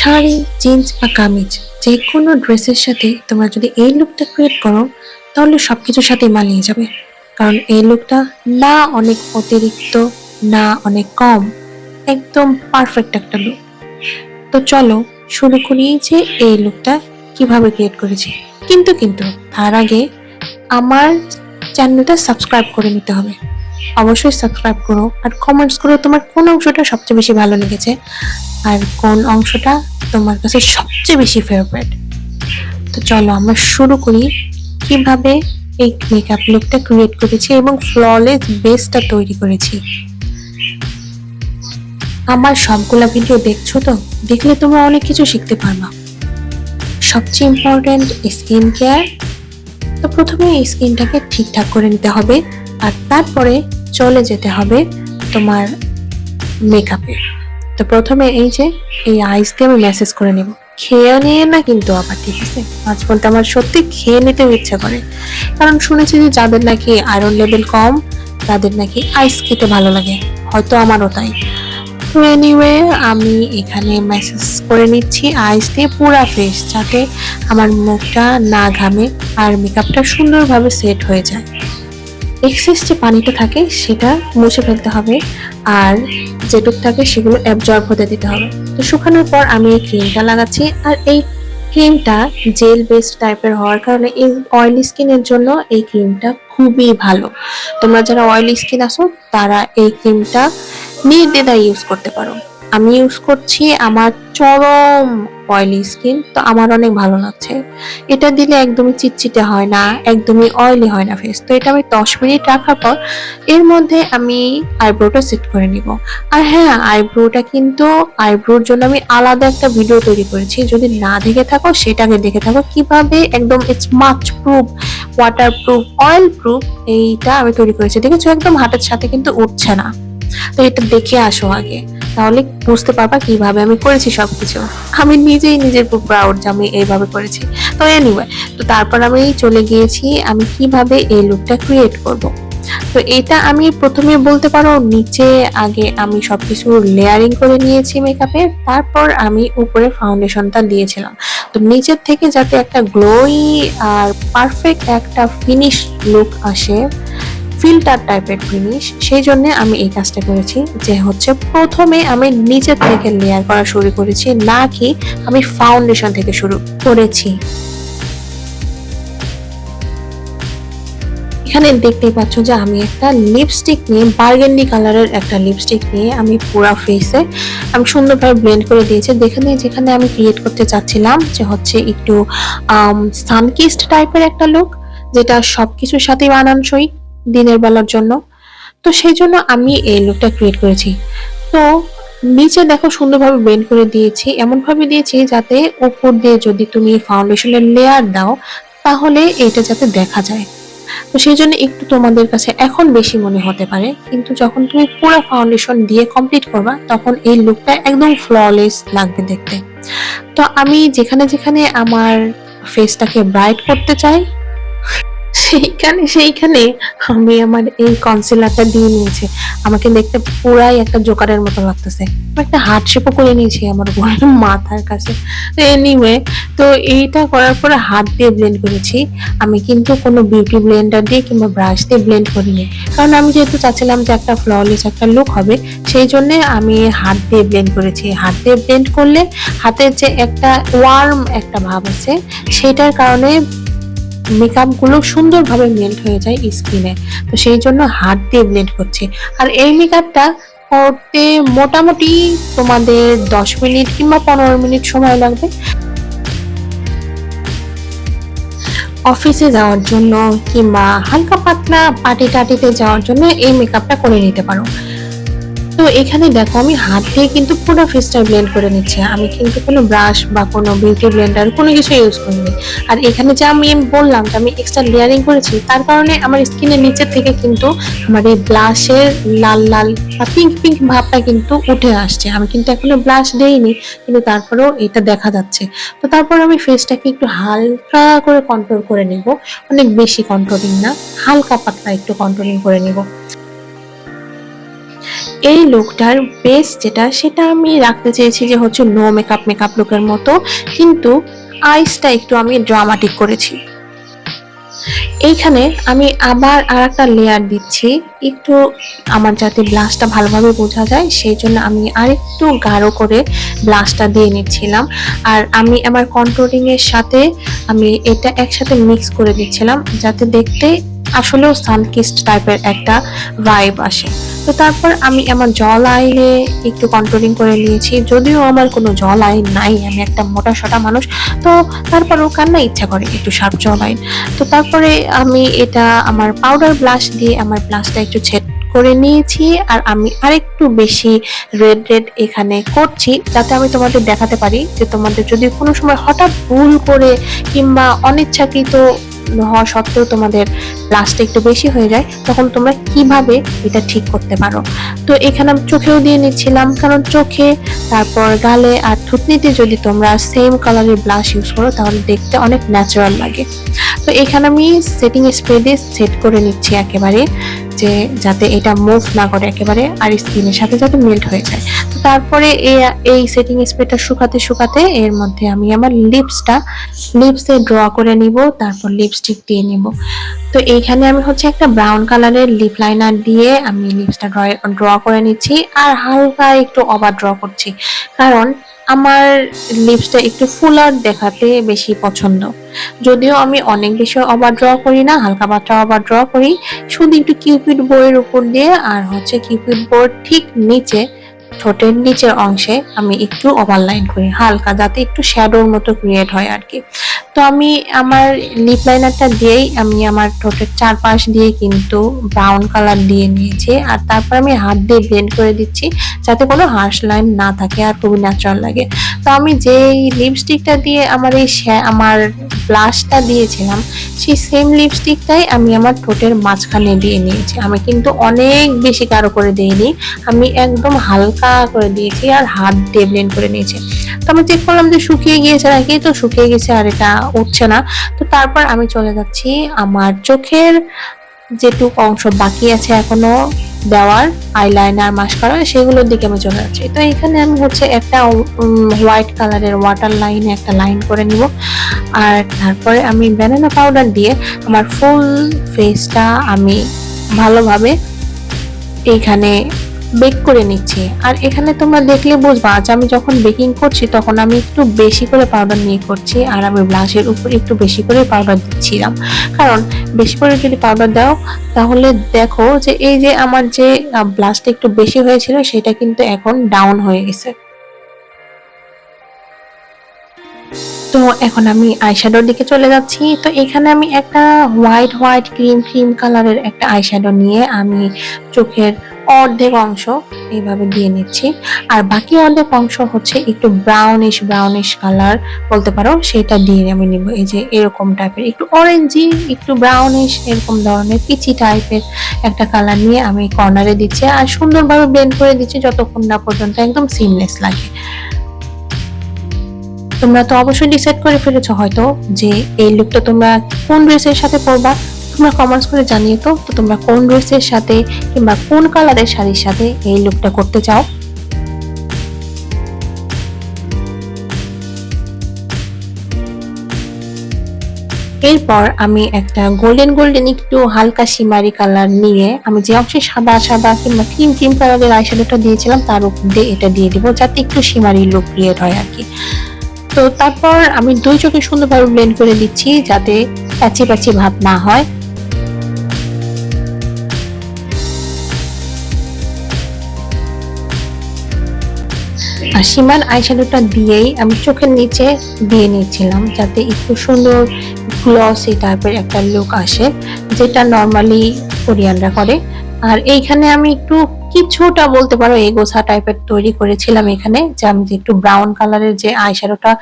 Sari, jeans বা কামিজ যে কোনো ড্রেসের সাথে তোমরা যদি এই লুকটা ক্রিয়েট করো তাহলে সবকিছুর সাথে মানিয়ে যাবে। কারণ এই লুকটা না অনেক অতিরিক্ত, না অনেক কম, একদম পারফেক্ট একটা লুক। তো চলো শুরু করি যে এই লুকটা কিভাবে ক্রিয়েট করেছি। কিন্তু তার আগে আমার চ্যানেলটা সাবস্ক্রাইব করে নিতে হবে। অবশ্যই সাবস্ক্রাইব করো আর কমেন্টস করো তোমার কোন অংশটা সবচেয়ে বেশি ভালো লেগেছে আর কোন অংশটা তোমার কাছে সবচেয়ে বেশি ফেভারিট। তো চলো আমরা শুরু করি কিভাবে এই মেকআপ লুকটা ক্রিয়েট করেছি এবং ফ্ললেস বেসটা তৈরি করেছি। আমার সবগুলা ভিডিও দেখছো তো, দেখলে তোমরা অনেক কিছু শিখতে পারবা। সবচেয়ে ইম্পর্টেন্ট স্কিন কেয়ার। তো প্রথমে এই স্কিনটাকে ঠিকঠাক করে নিতে হবে আর তারপরে চলে যেতে হবে তোমার মেকআপে। তো প্রথমে এই যে এই আইস দিয়ে আমি ম্যাসেজ করে নেব, খেয়ে নিয়ে না কিন্তু আবার, ঠিক আছে? মাঝ বলতে আমার সত্যি খেয়ে নিতে ইচ্ছা করে, কারণ শুনেছি যে যাদের নাকি আয়রন লেভেল কম তাদের নাকি আইস খেতে ভালো লাগে, হয়তো আমারও তাই। তো এনিওয়ে আমি এখানে ম্যাসেজ করে নিচ্ছি আইস দিয়ে পুরা ফেস, যাতে আমার মুখটা না ঘামে আর মেকআপটা সুন্দরভাবে সেট হয়ে যায়। এক্সেস যে পানিটা থাকে সেটা মুছে ফেলতে হবে আর যেটুক থাকে সেগুলো অ্যাবজর্ব হতে দিতে হবে। তো শুকানোর পর আমি এই ক্রিমটা লাগাচ্ছি আর এই ক্রিমটা জেল বেসড টাইপের হওয়ার কারণে এই অয়েলি স্কিনের জন্য এই ক্রিমটা খুবই ভালো। তোমরা যারা অয়েলি স্কিন আছো তারা এই ক্রিমটা নির্দ্বিধায় ইউজ করতে পারো। আমি ইউজ করছি, আমার চরম অয়েলি স্কিন, তো আমার অনেক ভালো লাগছে। এটা দিলে একদমই চিটচিটে হয় না, একদমই অয়েলি হয় না ফেস। তো এটা আমি 10 মিনিট রাখার পর এর মধ্যে আমি আইব্রোটা সেট করে নিব। আর হ্যাঁ, আইব্রোটা কিন্তু আইব্রোর জন্য আমি আলাদা একটা ভিডিও তৈরি করেছি, যদি না দেখে থাকো সেটাকে দেখে থাকো, কিভাবে একদম smudge proof, water proof, oil proof এইটা আমি তৈরি করেছি। দেখেছো একদম হাতের সাথে কিন্তু উঠছে না। তো এটা দেখে আসো আগে, তাহলে বুঝতে পারবা কিভাবে আমি করেছি সবকিছু। আমি নিজেই নিজের উপর প্রাউড যে আমি এইভাবে করেছি। তো এনিওয়ে, তো তারপর আমি চলে গিয়েছি আমি কিভাবে এই লুকটা ক্রিয়েট করব। তো এটা আমি প্রথমে বলতে পারো নিচে আগে আমি সবকিছু লেয়ারিং করে নিয়েছি মেকআপের, তারপর আমি উপরে ফাউন্ডেশনটা দিয়েছিলাম। তো নিচের থেকে যাতে একটা গ্লোই আর পারফেক্ট একটা ফিনিশ লুক আসে, ফিল্টার টাইপের ফিনিশ, সেই জন্য আমি এই কাজটা করেছি যে হচ্ছে প্রথমে আমি নিচের থেকে লেয়ার করা শুরু করেছি, না কি আমি ফাউন্ডেশন থেকে শুরু করেছি। এখানে দেখতেই পাচ্ছ যে আমি একটা লিপস্টিক নিয়ে, বার্গেন্ডি কালারের একটা লিপস্টিক নিয়ে আমি পুরো ফেসে আমি সুন্দরভাবে ব্লেন্ড করে দিয়েছি। যেখানে আমি ক্রিয়েট করতে চাচ্ছিলাম যে হচ্ছে একটু সানকিস্ট টাইপের একটা লুক, যেটা সবকিছুর সাথে মানানসই দিনের বেলার জন্য। তো সেই জন্য আমি এই লুকটা ক্রিয়েট করেছি। তো নিচে দেখো সুন্দরভাবে ব্লেন্ড করে দিয়েছি, এমন ভাবে দিয়েছি যাতে উপর দিয়ে যদি তুমি ফাউন্ডেশনের লেয়ার দাও তাহলে এটা যাতে দেখা যায়। তো সেই জন্য একটু তোমাদের কাছে এখন বেশি মনে হতে পারে, কিন্তু যখন তুমি পুরো ফাউন্ডেশন দিয়ে কমপ্লিট করবা তখন এই লুকটা একদম ফ্ললেস লাগবে দেখতে। তো আমি যেখানে যেখানে আমার ফেসটাকে ব্রাইট করতে চাই সেইখানে আমি আমার এই কনসিলারটা দিয়ে নিয়েছি। আমাকে দেখতে পুরাই একটা জোকারের মতো লাগতেছে। আমি একটা হার্ট শেপও করে নিয়েছি আমার মাথার কাছে। তো এনিওয়ে, তো এইটা করার পরে হাত দিয়ে ব্লেন্ড করেছি। আমি কিন্তু কোনো বিউটি ব্লেন্ডার দিয়ে কিংবা ব্রাশ দিয়ে ব্লেন্ড করিনি, কারণ আমি যেহেতু চাচ্ছিলাম যে একটা ফ্ললেস একটা লুক হবে, সেই জন্য আমি হাত দিয়ে ব্লেন্ড করেছি। হাত দিয়ে ব্লেন্ড করলে হাতের যে একটা ওয়ার্ম একটা ভাব আছে সেটার কারণে মেকআপ গুলো সুন্দরভাবে মেল্ট হয়ে যায় স্কিনে। তো সেই জন্য হাত দিয়ে ব্লেন্ড করছি। আর এই মেকআপটা করতে মোটামুটি তোমাদের 10 মিনিট কিংবা 15 মিনিট সময় লাগবে। অফিসে যাওয়ার জন্য কিংবা হালকা পাতলা পার্টি টাটিতে যাওয়ার জন্য এই মেকআপটা করে নিতে পারো। তো এখানে দেখো আমি হাত দিয়ে কিন্তু পুরো ফেসটা ব্লেন্ড করে নিচ্ছি, আমি কিন্তু কোনো ব্রাশ বা কোনো বিউটি ব্লেন্ডার কোনো কিছু ইউজ করিনি। আর এখানে যে আমি বললাম যে আমি এক্সট্রা লেয়ারিং করেছি, তার কারণে আমার স্কিনের নিচের থেকে কিন্তু আমার এই ব্লাশের লাল লাল বা পিঙ্ক পিঙ্ক ভাবটা কিন্তু উঠে আসছে। আমি কিন্তু এখনো ব্লাশ দেইনি, কিন্তু তারপরেও এটা দেখা যাচ্ছে। তো তারপর আমি ফেসটাকে একটু হালকা করে কন্ট্রোল করে নিব, অনেক বেশি কন্ট্রোলিং না, হালকা পাতলা একটু কন্ট্রোলিং করে নিব। এই লুকটার বেস যেটা সেটা আমি রাখতে চেয়েছি যে হচ্ছে নো মেকআপ মেকআপ লুকের মতো, কিন্তু আইসটা একটু আমি ড্রামাটিক করেছি। এইখানে আমি আবার আর একটা লেয়ার দিচ্ছি একটু, আমার যাতে ব্লাশটা ভালোভাবে বোঝা যায় সেই জন্য আমি আরেকটু গাঢ় করে ব্লাশটা দিয়ে নিচ্ছিলাম। আর আমি আমার কন্ট্রোলিং এর সাথে আমি এটা একসাথে মিক্স করে দিচ্ছিলাম যাতে দেখতে আসলেও সানকিস্ট টাইপের একটা ভাইব আসে। তো তারপর আমি আমার জল আইনে একটু কন্ট্রোলিং করে নিয়েছি, যদিও আমার কোনো জল আইন নাই, আমি একটা মোটা সোটা মানুষ, তো তারপরেও কান্না ইচ্ছা করে একটু শার্প জল আইন। তো তারপরে আমি এটা আমার পাউডার ব্লাশ দিয়ে আমার ব্লাশটা একটু ছেদ করে নিয়েছি, আর আমি আরেকটু বেশি রেড রেড এখানে করছি যাতে আমি তোমাদের দেখাতে পারি যে তোমাদের যদি কোনো সময় হঠাৎ ভুল করে কিংবা অনিচ্ছাকৃত হওয়া সত্ত্বেও তোমাদের ব্লাশটা একটু বেশি হয়ে যায় তখন তোমরা কিভাবে এটা ঠিক করতে পারো। তো এখানে আমি চোখেও দিয়ে নিচ্ছিলাম, কারণ চোখে তারপর গালে আর থুতনিতে যদি তোমরা সেম কালারের ব্লাশ ইউজ করো তাহলে দেখতে অনেক ন্যাচারাল লাগে। তো এখানে আমি সেটিং স্প্রে দিয়ে সেট করে নিচ্ছি একেবারে, যে যাতে এটা মুভ না করে একেবারে আর স্কিনের সাথে যাতে মেল্ট হয়ে যায়। তো তারপরে এই সেটিং স্প্রেটা শুকাতে শুকাতে এর মধ্যে আমি আমার লিপসে ড্র করে নিব, তারপর লিপস্টিক দিয়ে নিব। তো এইখানে আমি হচ্ছে একটা ব্রাউন কালারের লিপ লাইনার দিয়ে আমি লিপসটা ড্র করে নিচ্ছি, আর হালকা একটু ওভার ড্র করছি, কারণ আমার লিপসটা একটু ফুলার দেখাতে বেশি পছন্দ। যদিও আমি অনেক বেশি ওভার ড্র করি না, হালকা পাতলা ওভার ড্র করি, শুধু একটু কিউপিড বোয়ের উপর দিয়ে আর হচ্ছে কিউপিড বোর ঠিক নিচে ঠোঁটের নিচের অংশে আমি একটু ওভারলাইন করি হালকা, যাতে একটু শ্যাডোর মতো ক্রিয়েট হয় আর কি। তো আমি আমার লিপ লাইনারটা দিয়েই আমি আমার ঠোঁটের চারপাশ দিয়ে কিন্তু ব্রাউন কালার দিয়ে নিয়েছি, আর তারপর আমি হাত দিয়ে ব্লেন্ড করে দিচ্ছি যাতে কোনো হার্শ লাইন না থাকে আর খুবই ন্যাচারাল লাগে। তো আমি যেই লিপস্টিকটা দিয়ে আমার ব্লাশটা দিয়েছিলাম সেই সেম লিপস্টিকটাই আমি আমার ঠোঁটের মাঝখানে দিয়ে নিয়েছি। আমি কিন্তু অনেক বেশি গাঢ় করে দিইনি, আমি একদম হালকা করে দিয়েছি আর হাত দিয়ে ব্লেন্ড করে নিয়েছি। তো আমি চেক করলাম যে শুকিয়ে গিয়েছে নাকি, তো শুকিয়ে গেছে আর এটা উঠছে না। তো তারপর আমি চলে যাচ্ছি আমার চোখের যেটুকু অংশ বাকি আছে এখনো দেওয়ার আইলাইনার মাস্কারা সেগুলোর দিকে আমি চলে যাচ্ছি। তো এখানে আমি হচ্ছে একটা হোয়াইট কালারের ওয়াটার লাইনে একটা লাইন করে নিব, আর তারপরে আমি ব্যানানা পাউডার দিয়ে আমার ফুল ফেসটা আমি ভালোভাবে এইখানে বেক করে নিচ্ছি। আর এখানে তোমরা দেখলে বুঝবা যে আমি যখন বেকিং করছি তখন আমি একটু বেশি করে পাউডার নিয়ে করছি, আর আমি ব্লাশের উপর একটু বেশি করে পাউডার দিচ্ছিলাম, কারণ বেশি করে যদি পাউডার দাও তাহলে দেখো যে এই যে আমার যে ব্লাশটা একটু বেশি হয়েছিল সেটা কিন্তু এখন ডাউন হয়ে গেছে। তো এখন আমি আইশ্যাডোর দিকে চলে যাচ্ছি। তো এখানে আমি একটা হোয়াইট হোয়াইট ক্রিম ক্রিম কালারের একটা আইশ্যাডো নিয়ে আমি চোখের অর্ধেক অংশ এইভাবে দিয়ে নিচ্ছি, আর বাকি অর্ধেক অংশ হচ্ছে একটু ব্রাউনিশ কালার বলতে পারো, সেটা দিয়ে আমি নিব। এই যে এরকম টাইপের একটু অরেঞ্জি একটু ব্রাউনিশ এরকম ধরনের পিচি টাইপের একটা কালার নিয়ে আমি কর্নারে দিচ্ছি আর সুন্দরভাবে ব্লেন্ড করে দিচ্ছি যতক্ষণ না পর্যন্ত একদম সিমলেস লাগে। তোমরা তো অবশ্যই ডিসাইড করে ফেলেছো হয়তো যে এই লুকটা তোমরা কোন ড্রেসের সাথে পরবা, তোমরা কমেন্টস করে জানিয়ে তো তোমরা কোন ড্রেসের সাথে কিংবা কোন কালারের শাড়ির সাথে এই লুকটা করতে চাও। এরপর আমি একটা গোল্ডেন একটু হালকা শিমারি কালার নিয়ে আমি যে অংশে সাদা সাদা কিংবা ক্রিম ক্রিম কালারের আইশ্যাডোটা দিয়েছিলাম তার উপর দিয়ে এটা দিয়ে দিব যাতে একটু শিমারি লুক ক্রিয়েট হয় আর কি। তো তারপর আমি দুই চোখে সুন্দরভাবে ব্লেন্ড করে দিচ্ছি যাতে প্যাচি প্যাচি ভাব না হয়। আর শিমার আইশ্যাডোটা দিয়েই আমি চোখের নিচে দিয়ে নিচ্ছিলাম যাতে একটু সুন্দর গ্লসি টাইপের একটা লুক আসে, যেটা নর্মালি কোরিয়ানরা করে। আর এইখানে আমি একটু কিছুটা বলতে পারো এগোছা টাইপের তৈরি করেছিলাম এখানে, যে আমি যে একটু ব্রাউন কালারের যে আইশ্যাডোটা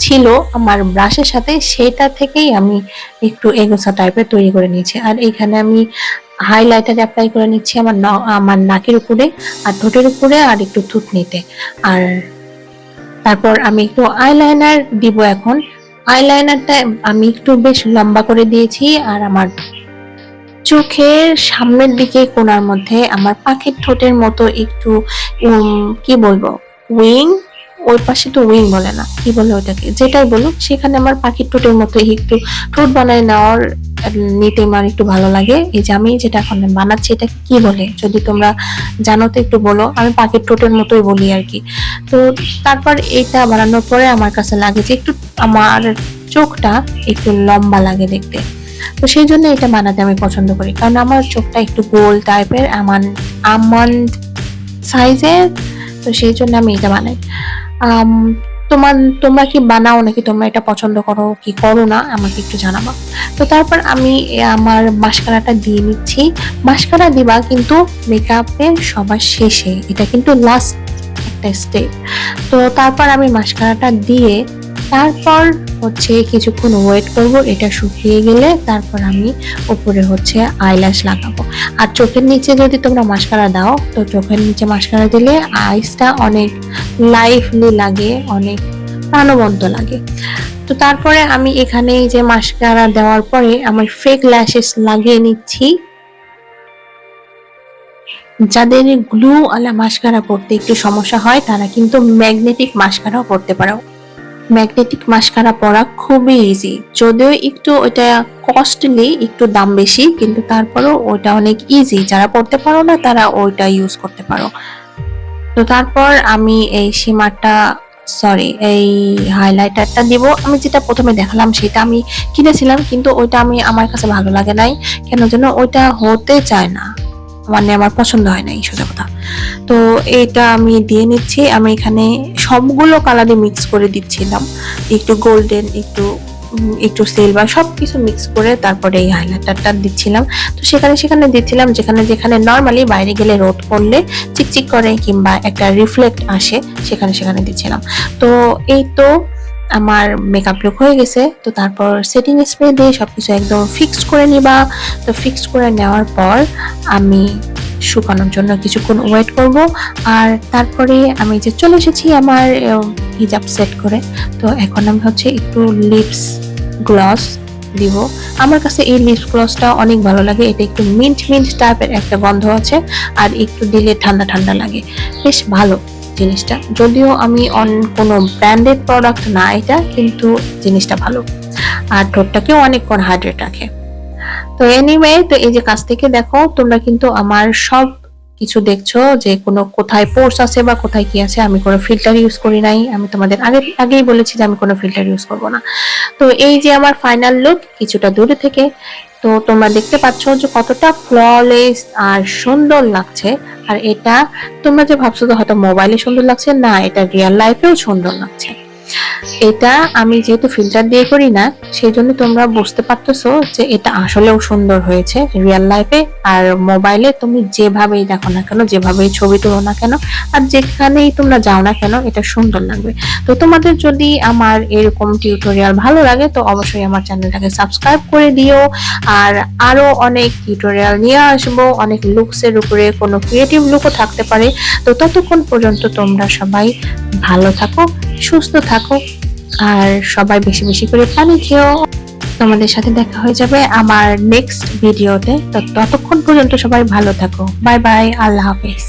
ছিল আমার ব্রাশের সাথে সেটা থেকেই আমি একটু এগোছা টাইপের তৈরি করে নিয়েছি। আর এইখানে আমি হাইলাইটার অ্যাপ্লাই করে নিচ্ছি আমার নাকের উপরে আর ঠোঁটের উপরে আর একটু থুতনিতে। আর তারপর আমি একটু আইলাইনার দিব। এখন আইলাইনারটা আমি একটু বেশ লম্বা করে দিয়েছি আর আমার চোখের সামনের দিকে কোণার মধ্যে আমার পাখির ঠোঁটের মতো একটু কি বলবো, উইং, ওই পাশে তো উইং বলে না, কি বলে ওটাকে, যেটাই বলুক, সেখানে আমার পাখির ঠোঁটের মতো একটু ঠোঁট বানায় নেওয়ার নিতে আমার একটু ভালো লাগে। এই যে আমি যেটা এখন বানাচ্ছি এটা কি বলে, যদি তোমরা জানো তো একটু বলো, আমি পাখির ঠোঁটের মতোই বলি আর কি। তো তারপর এটা বানানোর পরে আমার কাছে লাগে যে একটু আমার চোখটা একটু লম্বা লাগে দেখতে। তো সেই জন্য এটা বানাতে আমি পছন্দ করি, কারণ আমার চোখটা একটু গোল টাইপের, আমন্ড সাইজের। তো সেই জন্য আমি এটা বানাই। আম, তোমরা কি বানাও নাকি তোমরা এটা পছন্দ করো কি করো না আমাকে একটু জানাবা। তো তারপর আমি আমার মাস্কারাটা দিয়ে নিচ্ছি। মাস্কারা দিবা কিন্তু মেকআপের সবার শেষে, এটা কিন্তু লাস্ট একটা স্টেপ। তো তারপর আমি মাস্কারাটা দিয়ে তারপর হচ্ছে কিছুক্ষণ ওয়েট করব, এটা শুকিয়ে গেলে তারপর আমি উপরে হচ্ছে আইল্যাশ লাগাবো। আর চোখের নিচে যদি তোমরা মাস্কারা দাও, তো চোখের নিচে মাস্কারা দিলে আইসটা অনেক লাইভলি লাগে, অনেক প্রাণবন্ত লাগে। তো তারপরে আমি এখানে যে মাস্কারা দেওয়ার পরে আমার ফেক ল্যাশেস লাগিয়ে নিচ্ছি। যাদের গ্লু আলা মাস্কারা পরতে একটু সমস্যা হয় তারা কিন্তু ম্যাগনেটিক মাস্কারাও পরতে পারো। ম্যাগনেটিক মাস্কারা পরা খুবই ইজি, যদিও একটু ওটা কস্টলি, একটু দাম বেশি, কিন্তু তারপরেও ওটা অনেক ইজি। যারা পড়তে পারো না তারা ওইটা ইউজ করতে পারো। তো তারপর আমি এই শিমারটা, সরি, এই হাইলাইটারটা দিব। আমি যেটা প্রথমে দেখালাম সেটা আমি কিনেছিলাম, কিন্তু ওইটা আমার কাছে ভালো লাগে নাই, কেন যেন ওইটা হতে চায় না, মানে আমার পছন্দ হয় না এই সোজা কথা। তো এটা আমি দিয়ে নিচ্ছি। আমি এখানে সবগুলো কালারে মিক্স করে দিচ্ছিলাম, একটু গোল্ডেন, একটু সিলভার, সবকিছু মিক্স করে তারপরে এই হাইলাইটারটা দিচ্ছিলাম। তো সেখানে সেখানে দিচ্ছিলাম, যেখানে যেখানে নর্মালি বাইরে গেলে রোদ পড়লে চিকচিক করে কিংবা একটা রিফ্লেক্ট আসে, সেখানে সেখানে দিচ্ছিলাম। তো এই তো আমার মেকআপ লুক হয়ে গেছে। তো তারপর সেটিং স্প্রে দিয়ে সবকিছু একদম ফিক্সড করে নিবা। তো ফিক্সড করে নেওয়ার পর আমি শুকানোর জন্য কিছুক্ষণ ওয়েট করব। আর তারপরে আমি যে চলে এসেছি আমার হিজাব সেট করে। তো এখন আমি হচ্ছে একটু লিপস গ্লস দিব। আমার কাছে এই লিপস গ্লসটা অনেক ভালো লাগে, এটা একটু মিন্ট মিন্ট টাইপের একটা গন্ধ আছে, আর একটু দিলে ঠান্ডা ঠান্ডা লাগে, বেশ ভালো জিনিসটা। যদিও আমি কোনো ব্র্যান্ডেড প্রোডাক্ট না এটা, কিন্তু জিনিসটা ভালো, আর ঠোঁটটাকেও অনেকক্ষণ হাইড্রেট রাখে। তো এনিওয়ে, তো এই যে কাছ থেকে দেখো তোমরা কিন্তু আমার সব কিছু দেখছো যে কোথায় পোর্স আছে বা কোথায় কি আছে। আমি কোনো ফিল্টার ইউজ করি নাই, আমি তোমাদের আগেই বলেছি যে আমি কোনো ফিল্টার ইউজ করব না। তো এই যে আমার ফাইনাল লুক কিছুটা দূরে থেকে, তো তোমরা দেখতে পাচ্ছ যে কতটা ফ্ললেস আর সুন্দর লাগছে। আর এটা তোমরা যে ভাবছো তো হয়তো মোবাইলে সুন্দর লাগছে, না, এটা রিয়েল লাইফেও সুন্দর লাগছে। এটা আমি যেহেতু ফিল্টার দিয়ে করি না, সেই জন্য তোমরা বুঝতে পারতেছো যে এটা আসলেও সুন্দর হয়েছে রিয়েল লাইফে। আর মোবাইলে তুমি যেভাবেই দেখো না কেন, যেভাবেই ছবি তুলো না কেন, আর যেখানেই তোমরা যাও না কেন, এটা সুন্দর লাগবে। তো তোমাদের যদি আমার এরকম টিউটোরিয়াল ভালো লাগে, তো অবশ্যই আমার চ্যানেলটাকে সাবস্ক্রাইব করে দিও। আর আরো অনেক টিউটোরিয়াল নিয়ে আসবো, অনেক লুকসের উপরে, কোনো ক্রিয়েটিভ লুকও থাকতে পারে। তো ততক্ষণ পর্যন্ত তোমরা সবাই ভালো থাকো, সুস্থ থাকো, আর সবাই বেশি বেশি করে পানি খেও। তোমাদের সাথে দেখা হয়ে যাবে আমার নেক্সট ভিডিওতে। তো ততক্ষণ পর্যন্ত সবাই ভালো থাকো। বাই বাই, আল্লাহ হাফেজ।